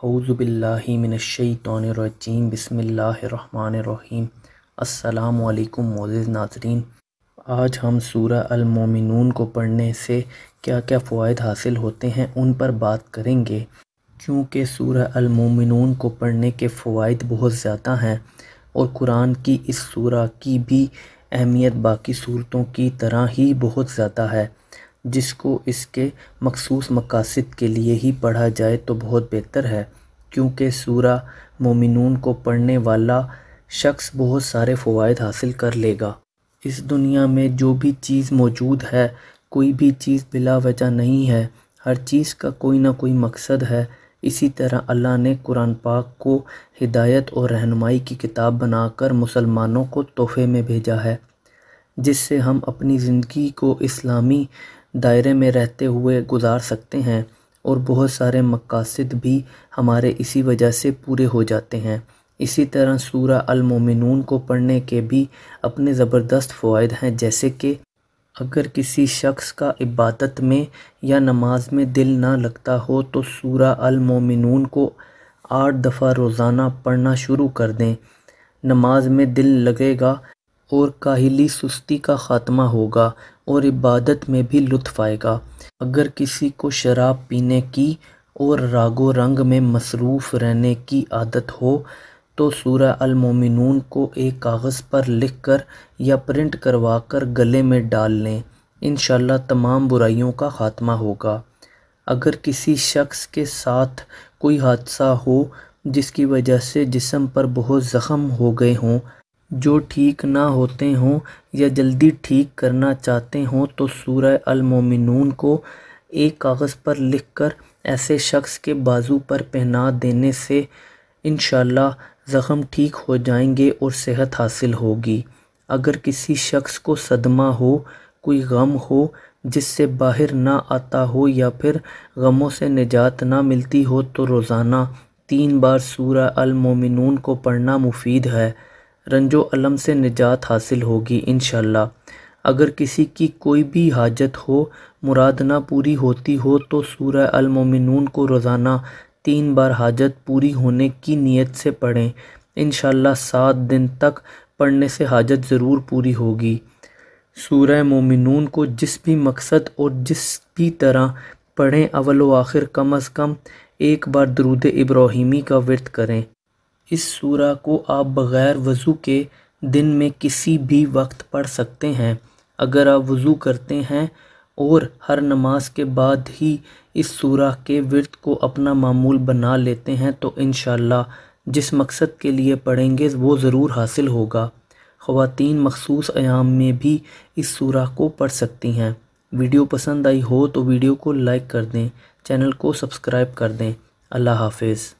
اعوذ باللہ من الشیطان الرجیم بسم اللہ الرحمن الرحیم۔ السلام علیکم معزز ناظرین، آج ہم سورہ المومنون کو پڑھنے سے کیا کیا فوائد حاصل ہوتے ہیں ان پر بات کریں گے، کیونکہ سورہ المومنون کو پڑھنے کے فوائد بہت زیادہ ہیں اور قرآن کی اس سورہ کی بھی اہمیت باقی سورتوں کی طرح ہی بہت زیادہ ہے، جس کو اس کے مخصوص مقاصد کے لیے ہی پڑھا جائے تو بہت بہتر ہے، کیونکہ سورہ مومنون کو پڑھنے والا شخص بہت سارے فوائد حاصل کر لے گا۔ اس دنیا میں جو بھی چیز موجود ہے، کوئی بھی چیز بلا وجہ نہیں ہے، ہر چیز کا کوئی نہ کوئی مقصد ہے۔ اسی طرح اللہ نے قرآن پاک کو ہدایت اور رہنمائی کی کتاب بنا کر مسلمانوں کو تحفے میں بھیجا ہے، جس سے ہم اپنی زندگی کو اسلامی دائرے میں رہتے ہوئے گزار سکتے ہیں اور بہت سارے مقاصد بھی ہمارے اسی وجہ سے پورے ہو جاتے ہیں۔ اسی طرح سورہ المومنون کو پڑھنے کے بھی اپنے زبردست فوائد ہیں، جیسے کہ اگر کسی شخص کا عبادت میں یا نماز میں دل نہ لگتا ہو تو سورہ المومنون کو 8 دفعہ روزانہ پڑھنا شروع کر دیں، نماز میں دل لگے گا اور کاہلی سستی کا خاتمہ ہوگا اور عبادت میں بھی لطف آئے گا۔ اگر کسی کو شراب پینے کی اور راگ و رنگ میں مصروف رہنے کی عادت ہو تو سورہ المومنون کو ایک کاغذ پر لکھ کر یا پرنٹ کروا کر گلے میں ڈال لیں، انشاءاللہ تمام برائیوں کا خاتمہ ہوگا۔ اگر کسی شخص کے ساتھ کوئی حادثہ ہو جس کی وجہ سے جسم پر بہت زخم ہو گئے ہوں، جو ٹھیک نہ ہوتے ہوں یا جلدی ٹھیک کرنا چاہتے ہوں تو سورہ المومنون کو ایک کاغذ پر لکھ کر ایسے شخص کے بازو پر پہنا دینے سے انشاءاللہ زخم ٹھیک ہو جائیں گے اور صحت حاصل ہوگی۔ اگر کسی شخص کو صدمہ ہو، کوئی غم ہو جس سے باہر نہ آتا ہو یا پھر غموں سے نجات نہ ملتی ہو تو روزانہ 3 بار سورہ المومنون کو پڑھنا مفید ہے، رنج و الم سے نجات حاصل ہوگی انشاءاللہ۔ اگر کسی کی کوئی بھی حاجت ہو، مراد نہ پوری ہوتی ہو تو سورہ المومنون کو روزانہ 3 بار حاجت پوری ہونے کی نیت سے پڑھیں، انشاءاللہ 7 دن تک پڑھنے سے حاجت ضرور پوری ہوگی۔ سورہ مومنون کو جس بھی مقصد اور جس بھی طرح پڑھیں، اول و آخر کم از کم 1 بار درود ابراہیمی کا ورد کریں۔ اس سورہ کو آپ بغیر وضو کے دن میں کسی بھی وقت پڑھ سکتے ہیں۔ اگر آپ وضو کرتے ہیں اور ہر نماز کے بعد ہی اس سورہ کے ورد کو اپنا معمول بنا لیتے ہیں تو انشاءاللہ جس مقصد کے لیے پڑھیں گے وہ ضرور حاصل ہوگا۔ خواتین مخصوص ایام میں بھی اس سورہ کو پڑھ سکتی ہیں۔ ویڈیو پسند آئی ہو تو ویڈیو کو لائک کر دیں، چینل کو سبسکرائب کر دیں۔ اللہ حافظ۔